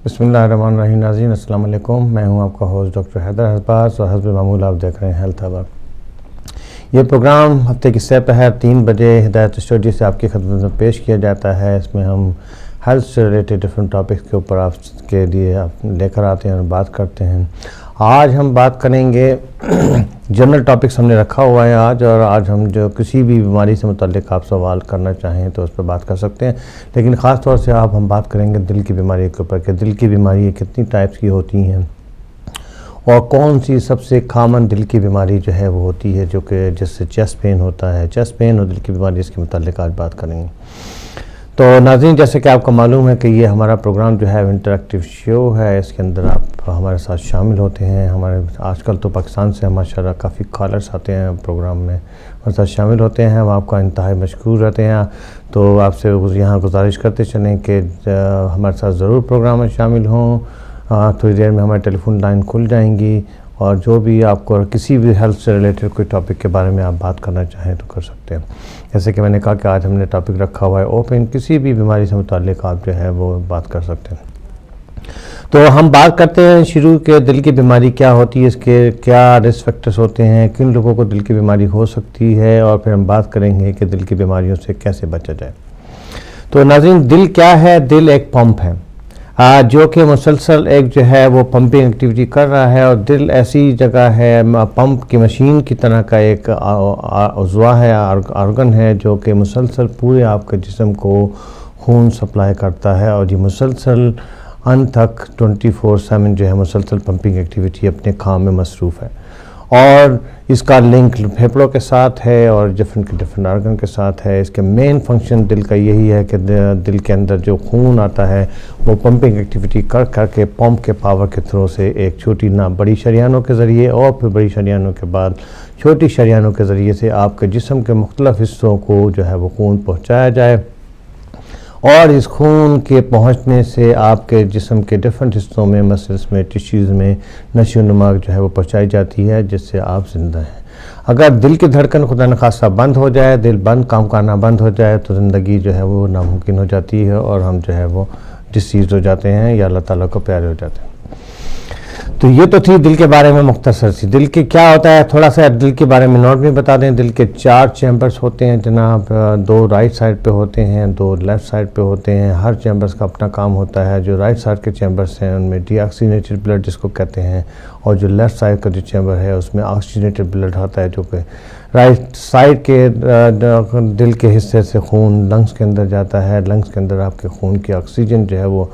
بسم اللہ الرحمن الرحیم. ناظرین السلام علیکم. میں ہوں آپ کا ہوسٹ ڈاکٹر حیدر حرباز اور حسب معمول آپ دیکھ رہے ہیں ہیلتھ ہب. یہ پروگرام ہفتے کی سہ پہر 3 بجے ہدایت اسٹوڈیو سے آپ کی خدمت میں پیش کیا جاتا ہے. اس میں ہم ہیلتھ سے ریلیٹڈ ڈفرینٹ ٹاپکس کے اوپر آپ کے لیے لے کر آتے ہیں اور بات کرتے ہیں. آج ہم بات کریں گے جنرل ٹاپکس ہم نے رکھا ہوا ہے آج ہم جو کسی بھی بیماری سے متعلق آپ سوال کرنا چاہیں تو اس پہ بات کر سکتے ہیں. لیکن خاص طور سے ہم بات کریں گے دل کی بیماری کے اوپر کہ دل کی بیماری کتنی ٹائپس کی ہوتی ہیں اور کون سی سب سے کامن دل کی بیماری جو ہے وہ ہوتی ہے جو کہ جس سے چیسٹ پین ہوتا ہے. چیسٹ پین اور دل کی بیماری اس کے متعلق آج بات کریں گے. تو ناظرین جیسے کہ آپ کو معلوم ہے کہ یہ ہمارا پروگرام جو ہے انٹریکٹیو شو ہے. اس کے اندر آپ ہمارے ساتھ شامل ہوتے ہیں. ہمارے آج کل تو پاکستان سے ماشاءاللہ کافی کالرز آتے ہیں پروگرام میں ہمارے ساتھ شامل ہوتے ہیں. ہم آپ کا انتہائی مشکور رہتے ہیں. تو آپ سے یہاں گزارش کرتے چلیں کہ ہمارے ساتھ ضرور پروگرام میں شامل ہوں. تھوڑی دیر میں ہماری ٹیلی فون لائن کھل جائیں گی اور جو بھی آپ کو کسی بھی ہیلتھ سے ریلیٹڈ کوئی ٹاپک کے بارے میں آپ بات کرنا چاہیں تو کر سکتے ہیں. جیسے کہ میں نے کہا کہ آج ہم نے ٹاپک رکھا ہوا ہے اوپن. کسی بھی بیماری سے متعلق آپ جو ہے وہ بات کر سکتے ہیں. تو ہم بات کرتے ہیں شروع کے دل کی بیماری کیا ہوتی ہے, اس کے کیا رسک فیکٹرز ہوتے ہیں, کن لوگوں کو دل کی بیماری ہو سکتی ہے, اور پھر ہم بات کریں گے کہ دل کی بیماریوں سے کیسے بچا جائے. تو ناظرین دل کیا ہے؟ دل ایک پمپ ہے جو کہ مسلسل ایک جو ہے وہ پمپنگ ایکٹیویٹی کر رہا ہے. اور دل ایسی جگہ ہے پمپ کی مشین کی طرح کا ایک عضو ہے, آرگن ہے جو کہ مسلسل پورے آپ کے جسم کو خون سپلائی کرتا ہے. اور یہ مسلسل ان تک 24/7 جو ہے مسلسل پمپنگ ایکٹیویٹی اپنے کام میں مصروف ہے. اور اس کا لنک پھیپھڑوں کے ساتھ ہے اور ڈفرینٹ آرگن کے ساتھ ہے. اس کے مین فنکشن دل کا یہی ہے کہ دل کے اندر جو خون آتا ہے وہ پمپنگ ایکٹیویٹی کر کے پمپ کے پاور کے تھرو سے ایک چھوٹی بڑی شریانوں کے ذریعے اور پھر بڑی شریانوں کے بعد چھوٹی شریانوں کے ذریعے سے آپ کے جسم کے مختلف حصوں کو جو ہے وہ خون پہنچایا جائے. اور اس خون کے پہنچنے سے آپ کے جسم کے ڈفرینٹ حصوں میں مسلز میں ٹیشوز میں نشو و نما جو ہے وہ پہنچائی جاتی ہے جس سے آپ زندہ ہیں. اگر دل کی دھڑکن خدا نخواستہ بند ہو جائے, دل کام کرنا بند ہو جائے تو زندگی جو ہے وہ ناممکن ہو جاتی ہے اور ہم جو ہے وہ ڈسیز ہو جاتے ہیں یا اللہ تعالیٰ کو پیارے ہو جاتے ہیں. تو یہ تو تھی دل کے بارے میں مختصر سی. دل کے کیا ہوتا ہے تھوڑا سا دل کے بارے میں نوٹ بھی بتا دیں. دل کے 4 چیمبرز ہوتے ہیں جناب. 2 رائٹ سائڈ پہ ہوتے ہیں, 2 لیفٹ سائڈ پہ ہوتے ہیں. ہر چیمبرز کا اپنا کام ہوتا ہے. جو رائٹ سائڈ کے چیمبرز ہیں ان میں ڈی آکسیجنیٹڈ بلڈ جس کو کہتے ہیں, اور جو لیفٹ سائڈ کا جو چیمبر ہے اس میں آکسیجنیٹڈ بلڈ ہوتا ہے جو کہ رائٹ سائڈ کے دل کے حصے سے خون لنگس کے اندر جاتا ہے. لنگس کے اندر آپ کے خون کی آکسیجن جو ہے وہ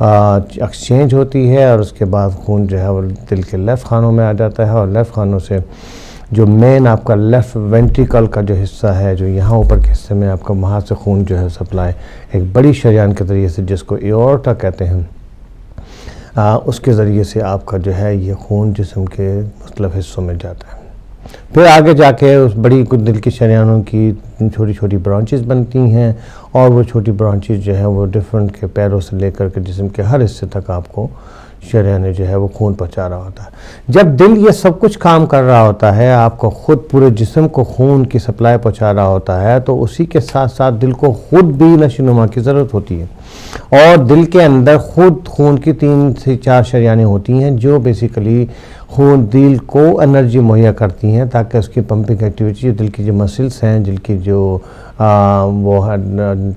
ایکسچینج ہوتی ہے اور اس کے بعد خون جو ہے وہ دل کے لیفٹ خانوں میں آ جاتا ہے. اور لیفٹ خانوں سے جو مین آپ کا لیفٹ وینٹریکل کا جو حصہ ہے جو یہاں اوپر کے حصے میں آپ کا وہاں سے خون جو ہے سپلائی ایک بڑی شریان کے ذریعے سے جس کو ایورٹا کہتے ہیں اس کے ذریعے سے آپ کا جو ہے یہ خون جسم کے مختلف حصوں میں جاتا ہے. پھر آگے جا کے اس بڑی دل کی شریانوں کی چھوٹی چھوٹی برانچز بنتی ہیں اور وہ چھوٹی برانچز جو ہے وہ ڈفرینٹ کے پیروں سے لے کر کے جسم کے ہر حصے تک آپ کو شریانیں جو ہے وہ خون پہنچا رہا ہوتا ہے. جب دل یہ سب کچھ کام کر رہا ہوتا ہے, آپ کو خود پورے جسم کو خون کی سپلائی پہنچا رہا ہوتا ہے, تو اسی کے ساتھ ساتھ دل کو خود بھی نشو و نما کی ضرورت ہوتی ہے. اور دل کے اندر خود خون کی 3 سے 4 شریانیں ہوتی ہیں جو بیسیکلی خون دل کو انرجی مہیا کرتی ہیں تاکہ اس کی پمپنگ ایکٹیویٹی دل کی جو مسلس ہیں, دل کی جو وہ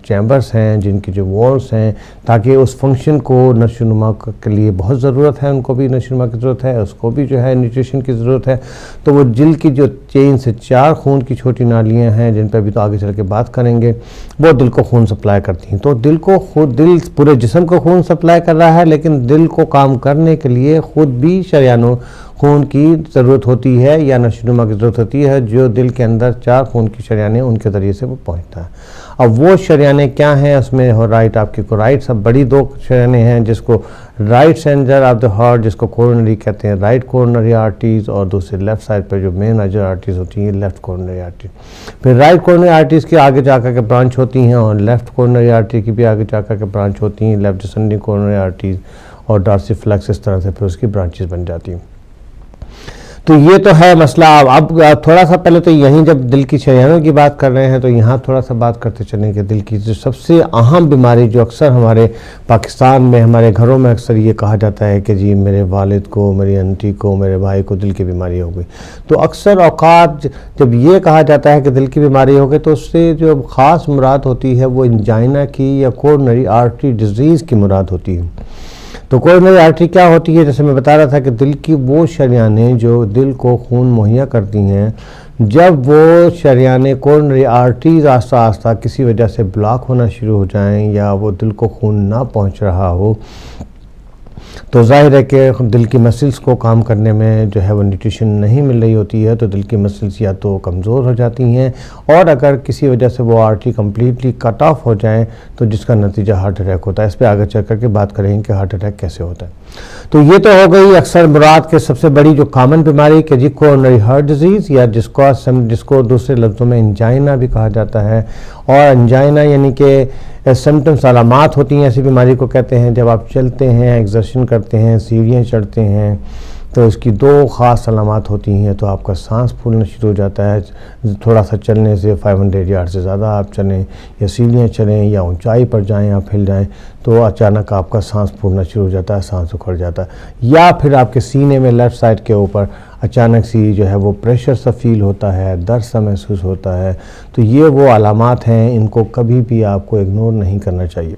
چیمبرز ہیں, جن کی جو والز ہیں, تاکہ اس فنکشن کو نشو و نما کے لیے بہت ضرورت ہے, ان کو بھی نشو و نما کی ضرورت ہے, اس کو بھی جو ہے نیوٹریشن کی ضرورت ہے. تو وہ دل کی جو 3 سے 4 خون کی چھوٹی نالیاں ہیں جن پہ بھی تو آگے چل کے بات کریں گے, وہ دل کو خون سپلائی کرتی ہیں. تو دل پورے جسم کو خون سپلائی کر رہا ہے, لیکن دل کو کام کرنے کے لیے خود بھی شریانوں خون کی ضرورت ہوتی ہے یا نشو و نما کی ضرورت ہوتی ہے جو دل کے اندر 4 خون کی شریانیں ان کے ذریعے سے وہ پہنچتا ہے. اب وہ شریانیں کیا ہیں اس میں رائٹ آپ کی کو رائٹ سب بڑی 2 شریانیں ہیں جس کو right centre of the heart جس کو کورونری کہتے ہیں, رائٹ کورونری آرٹریز, اور دوسرے لیفٹ سائڈ پہ جو مین میجر آرٹریز ہوتی ہیں لیفٹ کورونری آرٹری. پھر رائٹ کورونری آرٹریز کی آگے جا کر کے برانچ ہوتی ہیں اور لیفٹ کورونری آرٹری کی بھی آگے جا کر کے برانچ ہوتی ہیں, لیفٹ ڈسینڈنگ کورونری آرٹریز اور ڈارسی فلیکس اس طرح سے پھر اس کی برانچز بن جاتی ہیں. تو یہ تو ہے مسئلہ. اب تھوڑا سا پہلے تو یہیں جب دل کی شریانوں کی بات کر رہے ہیں تو یہاں تھوڑا سا بات کرتے چلیں کہ دل کی جو سب سے اہم بیماری جو اکثر ہمارے پاکستان میں ہمارے گھروں میں اکثر یہ کہا جاتا ہے کہ جی میرے والد کو، میری انٹی کو، میرے بھائی کو دل کی بیماری ہو گئی. تو اکثر اوقات جب یہ کہا جاتا ہے کہ دل کی بیماری ہو گئی تو اس سے جو خاص مراد ہوتی ہے وہ انجائنا کی یا کورونری آرٹری ڈیزیز کی مراد ہوتی ہے. تو کورونری آرٹری کیا ہوتی ہے؟ جیسے میں بتا رہا تھا کہ دل کی وہ شریانیں جو دل کو خون مہیا کرتی ہیں، جب وہ شریانیں کورونری آرٹریز آہستہ آہستہ کسی وجہ سے بلاک ہونا شروع ہو جائیں یا وہ دل کو خون نہ پہنچ رہا ہو تو ظاہر ہے کہ دل کی مسلز کو کام کرنے میں جو ہے وہ نیوٹریشن نہیں مل رہی ہوتی ہے، تو دل کی مسلز یا تو کمزور ہو جاتی ہیں، اور اگر کسی وجہ سے وہ آرٹری کمپلیٹلی کٹ آف ہو جائیں تو جس کا نتیجہ ہارٹ اٹیک ہوتا ہے. اس پہ آگے چل کر کے بات کریں کہ ہارٹ اٹیک کیسے ہوتا ہے. تو یہ تو ہو گئی اکثر مراد کے سب سے بڑی جو کامن بیماری کہ جی کورونری ہارٹ ڈیزیز، یا جس کو دوسرے لفظوں میں انجائنا بھی کہا جاتا ہے. اور انجائنا یعنی کہ سمٹمس، علامات ہوتی ہیں ایسی بیماری کو کہتے ہیں جب آپ چلتے ہیں، ایگزرشن کرتے ہیں، سیڑھیاں چڑھتے ہیں تو اس کی دو خاص علامات ہوتی ہیں. تو آپ کا سانس پھولنا شروع ہو جاتا ہے، تھوڑا سا چلنے سے 500 یارڈ سے زیادہ آپ چلیں یا سیڑھیاں چلیں یا اونچائی پر جائیں، آپ ہل جائیں تو اچانک آپ کا سانس پھولنا شروع ہو جاتا ہے، سانس اکھڑ جاتا ہے. یا پھر آپ کے سینے میں لیفٹ سائڈ کے اوپر اچانک سی جو ہے وہ پریشر سا فیل ہوتا ہے، درد سا محسوس ہوتا ہے. تو یہ وہ علامات ہیں، ان کو کبھی بھی آپ کو اگنور نہیں کرنا چاہیے.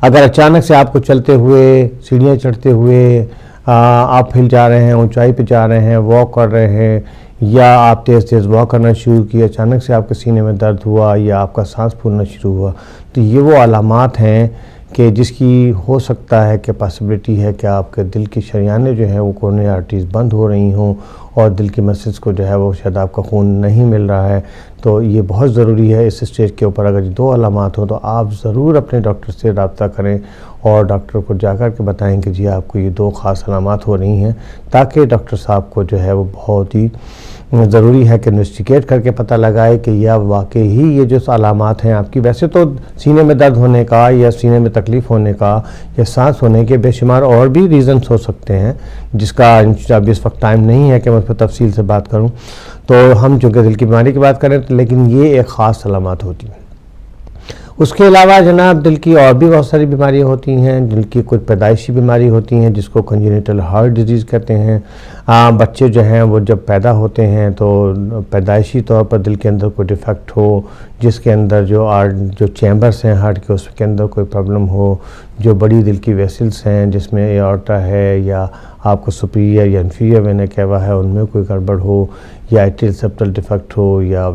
اگر اچانک سے آپ کو چلتے ہوئے، سیڑھیاں چڑھتے ہوئے آپ ہل جا رہے ہیں، اونچائی پہ جا رہے ہیں، واک کر رہے ہیں، یا آپ تیز تیز واک کرنا شروع کیے، اچانک سے آپ کے سینے میں درد ہوا یا آپ کا سانس پھولنا شروع ہوا، تو یہ وہ علامات ہیں کہ جس کی ہو سکتا ہے کہ پاسبلٹی ہے کہ آپ کے دل کی شریانیں جو ہیں وہ کورونری آرٹریز بند ہو رہی ہوں اور دل کی مسلز کو جو ہے وہ شاید آپ کا خون نہیں مل رہا ہے. تو یہ بہت ضروری ہے اس اسٹیج کے اوپر اگر یہ دو علامات ہوں تو آپ ضرور اپنے ڈاکٹر سے رابطہ کریں اور ڈاکٹر کو جا کر کے بتائیں کہ جی آپ کو یہ دو خاص علامات ہو رہی ہیں، تاکہ ڈاکٹر صاحب کو جو ہے وہ بہت ہی ضروری ہے کہ انویسٹیگیٹ کر کے پتہ لگائے کہ یا واقعی ہی یہ جو علامات ہیں آپ کی. ویسے تو سینے میں درد ہونے کا یا سینے میں تکلیف ہونے کا یا سانس ہونے کے بے شمار اور بھی ریزنز ہو سکتے ہیں، جس کا اب اس وقت ٹائم نہیں ہے کہ میں اس پہ تفصیل سے بات کروں. تو ہم چونکہ دل کی بیماری کی بات کریں لیکن یہ ایک خاص علامات ہوتی ہیں. اس کے علاوہ جناب دل کی اور بھی بہت ساری بیماریاں ہوتی ہیں. دل کی کچھ پیدائشی بیماری ہوتی ہیں جس کو کنجینیٹل ہارٹ ڈیزیز کہتے ہیں. بچے جو ہیں وہ جب پیدا ہوتے ہیں تو پیدائشی طور پر دل کے اندر کوئی ڈیفیکٹ ہو، جس کے اندر جو چیمبرز ہیں ہارٹ کے اس کے اندر کوئی پرابلم ہو، جو بڑی دل کی ویسلز ہیں جس میں ایورٹا ہے یا آپ کو سپیریئر یا انفیریئر وینا کیوا ہے ان میں کوئی گڑبڑ ہو، یا ایٹریل سیپٹل ڈیفیکٹ ہو یا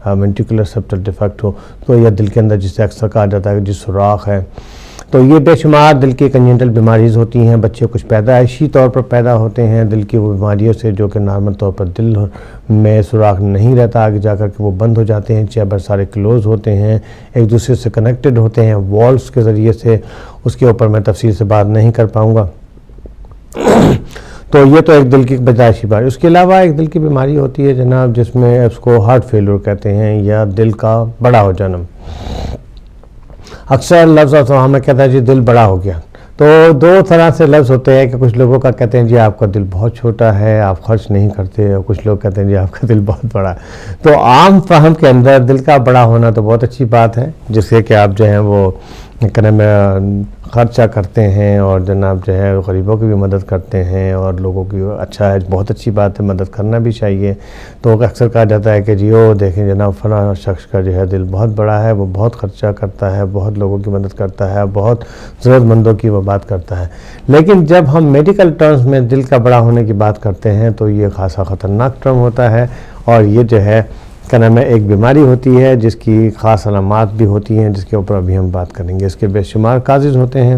وینٹیکولر سیپٹل ڈیفیکٹ ہو، تو یا دل کے اندر جسے اکثر کہا جاتا ہے کہ جس سوراخ ہے. تو یہ بے شمار دل کی کنجنٹل بیماریز ہوتی ہیں. بچے کچھ پیدائشی طور پر پیدا ہوتے ہیں دل کی وہ بیماریوں سے جو کہ نارمل طور پر دل میں سوراخ نہیں رہتا، آگے جا کر کے وہ بند ہو جاتے ہیں، چیمبر سارے کلوز ہوتے ہیں، ایک دوسرے سے کنیکٹڈ ہوتے ہیں والز کے ذریعے سے. اس کے اوپر میں تفصیل سے بات نہیں کر پاؤں گا. تو یہ تو ایک دل کی پیدائشی بیماری. اس کے علاوہ ایک دل کی بیماری ہوتی ہے جناب جس میں اس کو ہارٹ فیلور کہتے ہیں یا دل کا بڑا ہو جانا. اکثر لفظ ہمیں کہتا ہے جی دل بڑا ہو گیا. تو دو طرح سے لفظ ہوتے ہیں کہ کچھ لوگوں کا کہتے ہیں جی آپ کا دل بہت چھوٹا ہے، آپ خرچ نہیں کرتے، اور کچھ لوگ کہتے ہیں جی آپ کا دل بہت بڑا ہے. تو عام فہم کے اندر دل کا بڑا ہونا تو بہت اچھی بات ہے، جس سے کہ آپ جو ہیں وہ خرچہ کرتے ہیں اور جناب جو ہے غریبوں کی بھی مدد کرتے ہیں اور لوگوں کی اچھا ہے، بہت اچھی بات ہے، مدد کرنا بھی چاہیے. تو اکثر کہا جاتا ہے کہ جی وہ دیکھیں جناب فلاں شخص کا جو ہے دل بہت بڑا ہے، وہ بہت خرچہ کرتا ہے، بہت لوگوں کی مدد کرتا ہے، بہت ضرورت مندوں کی وہ بات کرتا ہے. لیکن جب ہم میڈیکل ٹرمز میں دل کا بڑا ہونے کی بات کرتے ہیں تو یہ خاصا خطرناک ٹرم ہوتا ہے، اور یہ جو ہے کیا نام ہے ایک بیماری ہوتی ہے جس کی خاص علامات بھی ہوتی ہیں، جس کے اوپر ابھی ہم بات کریں گے. اس کے بے شمار کازز ہوتے ہیں،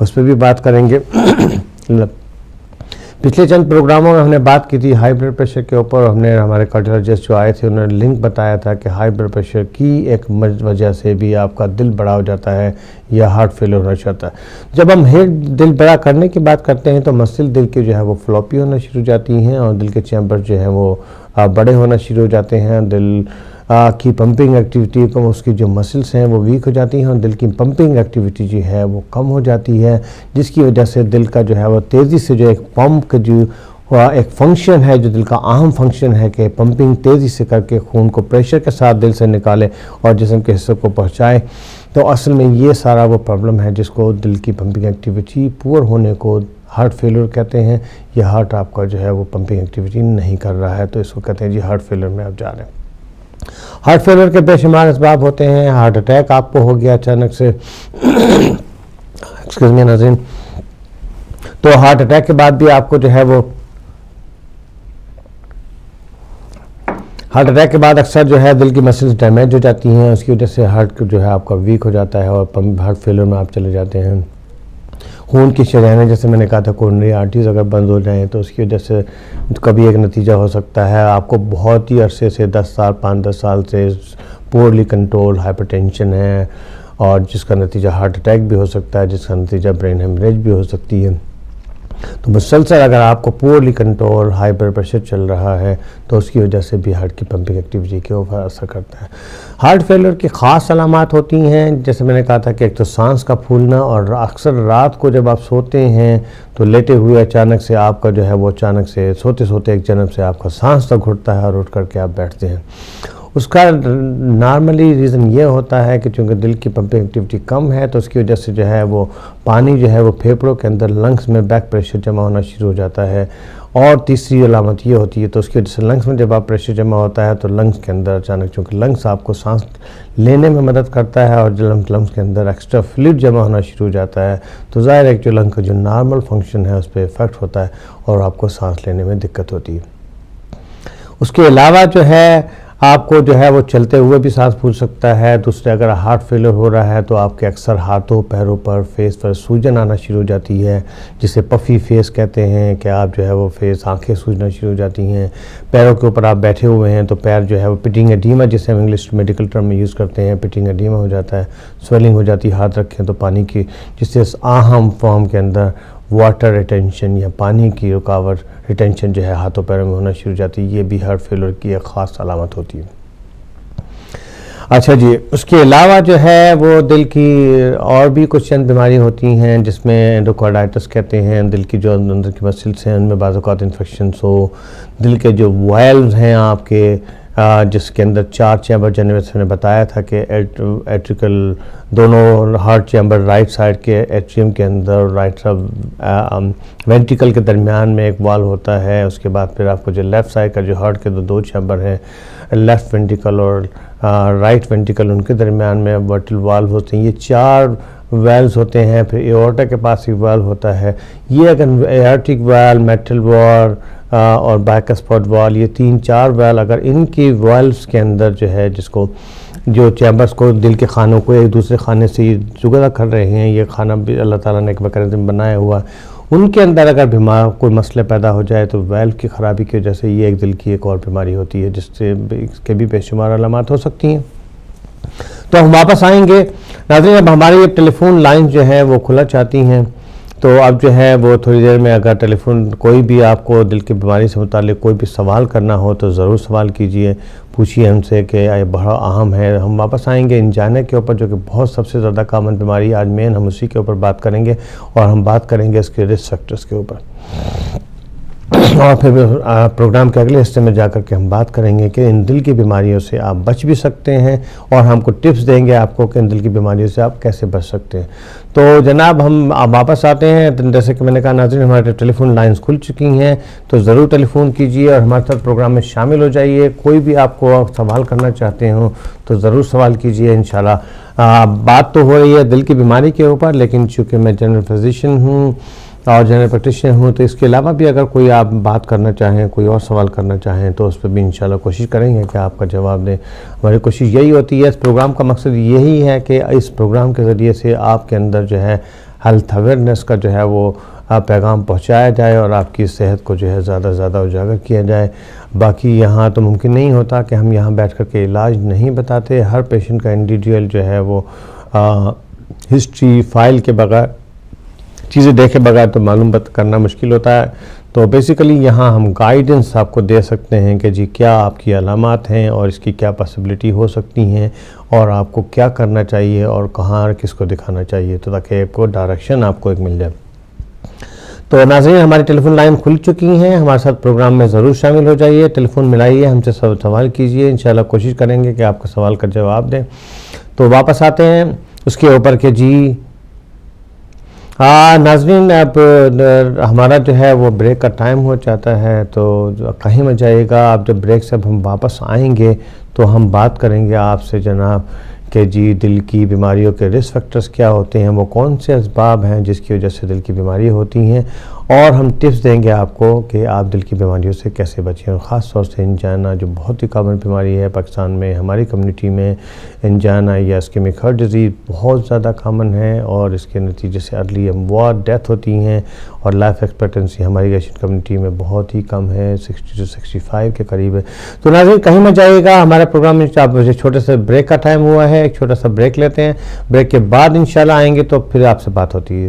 اس پہ بھی بات کریں گے. پچھلے چند پروگراموں میں ہم نے بات کی تھی ہائی بلڈ پریشر کے اوپر. ہم نے ہمارے کارڈیولوجسٹ جو آئے تھے انہوں نے لنک بتایا تھا کہ ہائی بلڈ پریشر کی ایک وجہ سے بھی آپ کا دل بڑا ہو جاتا ہے یا ہارٹ فیلر ہونا چاہتا ہے. جب ہم دل بڑا کرنے کی بات کرتے ہیں تو مسل دل کی جو ہے وہ فلوپی ہونا شروع ہو جاتی ہیں اور دل کے چیمبر جو ہیں وہ بڑے ہونا شروع ہو جاتے ہیں. دل کی پمپنگ ایکٹیویٹی کو اس کی جو مسلس ہیں وہ ویک ہو جاتی ہیں اور دل کی پمپنگ ایکٹیویٹی جو ہے وہ کم ہو جاتی ہے، جس کی وجہ سے دل کا جو ہے وہ تیزی سے جو ایک پمپ جو ایک فنکشن ہے جو دل کا اہم فنکشن ہے کہ پمپنگ تیزی سے کر کے خون کو پریشر کے ساتھ دل سے نکالے اور جسم کے حصوں کو پہنچائے، تو اصل میں یہ سارا وہ پرابلم ہے جس کو دل کی پمپنگ ایکٹیویٹی پور ہونے کو ہارٹ فیلر کہتے ہیں۔ یہ ہارٹ آپ کا جو ہے وہ پمپنگ ایکٹیویٹی نہیں کر رہا ہے، تو اس کو کہتے ہیں جی ہارٹ فیلر میں آپ جا رہے ہیں۔ ہارٹ فیلر کے بے شمار اسباب ہوتے ہیں۔ ہارٹ اٹیک آپ کو ہو گیا اچانک سے ایکسکیوز می ناظرین، تو ہارٹ اٹیک کے بعد بھی آپ کو جو ہے وہ ہارٹ اٹیک کے بعد اکثر جو ہے دل کی مسلز ڈیمیج ہو جاتی ہیں، اس کی وجہ سے ہارٹ جو ہے آپ کا ویک ہو جاتا ہے اور ہارٹ فیلر میں آپ چلے جاتے ہیں۔ خون کی شریانیں جیسے میں نے کہا تھا کورونری آرٹریز اگر بند ہو جائیں تو اس کی وجہ سے کبھی ایک نتیجہ ہو سکتا ہے آپ کو بہت ہی عرصے سے 5-10 سال سے پورلی کنٹرول ہائپر ٹینشن ہے، اور جس کا نتیجہ ہارٹ اٹیک بھی ہو سکتا ہے، جس کا نتیجہ برین ہیمریج بھی ہو سکتی ہے۔ تو مسلسل اگر آپ کو poorly control high blood pressure چل رہا ہے تو اس کی وجہ سے بھی ہارٹ کی پمپنگ ایکٹیویٹی کے اوپر اثر کرتا ہے۔ ہارٹ فیلر کی خاص علامات ہوتی ہیں، جیسے میں نے کہا تھا کہ ایک تو سانس کا پھولنا، اور اکثر رات کو جب آپ سوتے ہیں تو لیٹے ہوئے اچانک سے آپ کا جو ہے وہ اچانک سے سوتے سوتے ایک جنب سے آپ کا سانس تک گھٹتا ہے اور اٹھ کر کے آپ بیٹھتے ہیں۔ اس کا نارملی ریزن یہ ہوتا ہے کہ چونکہ دل کی پمپنگ ایکٹیویٹی کم ہے تو اس کی وجہ سے جو ہے وہ پانی جو ہے وہ پھیپھڑوں کے اندر لنگس میں بیک پریشر جمع ہونا شروع ہو جاتا ہے۔ اور تیسری علامت یہ ہوتی ہے تو اس کی وجہ سے لنگس میں جب آپ پریشر جمع ہوتا ہے تو لنگس کے اندر اچانک، چونکہ لنگس آپ کو سانس لینے میں مدد کرتا ہے، اور جب لنگس کے اندر ایکسٹرا فلوئڈ جمع ہونا شروع ہو جاتا ہے تو ظاہر ہے کہ جو لنگ کا جو نارمل فنکشن ہے اس پہ افیکٹ ہوتا ہے اور آپ کو سانس لینے میں دقت ہوتی ہے۔ اس کے علاوہ جو ہے آپ کو جو ہے وہ چلتے ہوئے بھی سانس پھول سکتا ہے۔ دوسرے اگر ہارٹ فیلر ہو رہا ہے تو آپ کے اکثر ہاتھوں پیروں پر فیس پر سوجن آنا شروع ہو جاتی ہے، جسے پفی فیس کہتے ہیں کہ آپ جو ہے وہ فیس آنکھیں سوجنا شروع ہو جاتی ہیں۔ پیروں کے اوپر آپ بیٹھے ہوئے ہیں تو پیر جو ہے وہ پٹنگ ایڈیما جسے ہم انگلش میڈیکل ٹرم میں یوز کرتے ہیں، پٹنگ ایڈیما ہو جاتا ہے، سویلنگ ہو جاتی ہے۔ ہاتھ رکھیں تو پانی کی جس سے اہم فارم کے اندر واٹر ریٹینشن یا پانی کی رکاوٹ ریٹینشن جو ہے ہاتھوں پیروں میں ہونا شروع ہو جاتی ہے، یہ بھی ہارٹ فیلر کی ایک خاص علامت ہوتی ہے۔ اچھا جی، اس کے علاوہ جو ہے وہ دل کی اور بھی کچھ چند بیماری ہوتی ہیں جس میں اینڈوکارڈائٹس کہتے ہیں، دل کی جو اندر کی مسلس ہیں ان میں بعض اوقات انفیکشنس ہو، دل کے جو وائلز ہیں آپ کے جس کے اندر 4 چیمبر جیسے نے بتایا تھا کہ ایٹریکل دونوں ہارٹ چیمبر رائٹ سائڈ کے ایٹریم کے اندر رائٹ وینٹریکل کے درمیان میں ایک وال ہوتا ہے، اس کے بعد پھر آپ کو جو لیفٹ سائڈ کا جو ہارٹ کے 2 چیمبر ہیں، لیفٹ وینٹریکل اور رائٹ وینٹریکل، ان کے درمیان میں ورٹل والو ہوتے ہیں۔ یہ 4 ویلز ہوتے ہیں۔ پھر ایورٹا کے پاس ایک ویلو ہوتا ہے۔ یہ اگر ایورٹک ویل، میٹل وال اور بائکسپاڈ وال، یہ 3-4 ویل اگر ان کی ویلز کے اندر جو ہے جس کو جو چیمبرز کو دل کے خانوں کو ایک دوسرے خانے سے یہ جگڑا کر رہے ہیں، یہ خانہ بھی اللہ تعالیٰ نے ایک میکینزم بنایا ہوا، ان کے اندر اگر بیمار کوئی مسئلہ پیدا ہو جائے تو ویلو کی خرابی کی وجہ سے یہ ایک دل کی ایک اور بیماری ہوتی ہے جس سے اس کے بھی بے شمار علامات ہو سکتی ہیں۔ تو ہم واپس آئیں گے ناظرین، اب ہماری ٹیلی فون لائن جو ہے وہ کھلا چاہتی ہیں، تو اب جو ہے وہ تھوڑی دیر میں اگر ٹیلی فون کوئی بھی آپ کو دل کی بیماری سے متعلق کوئی بھی سوال کرنا ہو تو ضرور سوال کیجئے، پوچھیے ہم سے کہ یہ بڑا اہم ہے۔ ہم واپس آئیں گے انجائنا کے اوپر جو کہ بہت سب سے زیادہ کامن بیماری ہے، آج مین ہم اسی کے اوپر بات کریں گے، اور ہم بات کریں گے اس کے رسک فیکٹرز کے اوپر، اور پھر پروگرام کے اگلے حصے میں جا کر کے ہم بات کریں گے کہ ان دل کی بیماریوں سے آپ بچ بھی سکتے ہیں، اور ہم کو ٹپس دیں گے آپ کو کہ ان دل کی بیماریوں سے آپ کیسے بچ سکتے ہیں۔ تو جناب ہم واپس آتے ہیں، جیسے کہ میں نے کہا ناظرین ہمارے ٹیلی فون لائنز کھل چکی ہیں، تو ضرور ٹیلی فون کیجیے اور ہمارے ساتھ پروگرام میں شامل ہو جائیے۔ کوئی بھی آپ کو سوال کرنا چاہتے ہوں تو ضرور سوال کیجیے انشاءاللہ۔ بات تو ہو رہی ہے دل کی بیماری کے اوپر، لیکن چونکہ میں جنرل فزیشین ہوں اور جنرل پریکٹیشنر ہوں، تو اس کے علاوہ بھی اگر کوئی آپ بات کرنا چاہیں، کوئی اور سوال کرنا چاہیں تو اس پہ بھی انشاءاللہ کوشش کریں گے کہ آپ کا جواب دیں۔ ہماری کوشش یہی ہوتی ہے، اس پروگرام کا مقصد یہی ہے کہ اس پروگرام کے ذریعے سے آپ کے اندر جو ہے ہیلتھ اویئرنیس کا جو ہے وہ پیغام پہنچایا جائے اور آپ کی صحت کو جو ہے زیادہ سے زیادہ اجاگر کیا جائے۔ باقی یہاں تو ممکن نہیں ہوتا کہ ہم یہاں بیٹھ کر کے علاج نہیں بتاتے، ہر پیشنٹ کا انڈیویجول جو ہے وہ ہسٹری فائل کے بغیر، چیزیں دیکھے بغیر تو معلوم کرنا مشکل ہوتا ہے۔ تو بیسیکلی یہاں ہم گائیڈنس آپ کو دے سکتے ہیں کہ جی کیا آپ کی علامات ہیں اور اس کی کیا پاسبلٹی ہو سکتی ہیں، اور آپ کو کیا کرنا چاہیے اور کہاں کس کو دکھانا چاہیے، تو تاکہ آپ کو ڈائریکشن آپ کو ایک مل جائے۔ تو ناظرین ہماری ٹیلی فون لائن کھل چکی ہیں، ہمارے ساتھ پروگرام میں ضرور شامل ہو جائیے، ٹیلی فون ملائیے، ہم سے سوال کیجیے، انشاءاللہ کوشش کریں گے کہ آپ کا سوال کا جواب دیں۔ تو واپس آتے ہیں اس کے اوپر کہ جی ناظرین اب ہمارا جو ہے وہ بریک کا ٹائم ہو جاتا ہے، تو کہیں مت جائے گا، آپ جب بریک سے ہم واپس آئیں گے تو ہم بات کریں گے آپ سے جناب کہ جی دل کی بیماریوں کے رسک فیکٹرز کیا ہوتے ہیں، وہ کون سے اسباب ہیں جس کی وجہ سے دل کی بیماری ہوتی ہیں، اور ہم ٹپس دیں گے آپ کو کہ آپ دل کی بیماریوں سے کیسے بچیں، اور خاص طور سے انجینا جو بہت ہی کامن بیماری ہے پاکستان میں، ہماری کمیونٹی میں انجینا یا اسکیمک ہارٹ ڈیزیز بہت زیادہ کامن ہے، اور اس کے نتیجے سے ارلی اموات ڈیتھ ہوتی ہیں، اور لائف ایکسپیکٹنسی ہماری ایشین کمیونٹی میں بہت ہی کم ہے، 60 سے 65 کے قریب ہے۔ تو ناظرین کہیں مت جائے گا، ہمارے پروگرام میں چھوٹے سے بریک کا ٹائم ہوا ہے، ایک چھوٹا سا بریک لیتے ہیں، بریک کے بعد انشاءاللہ آئیں گے تو پھر آپ سے بات ہوتی ہے۔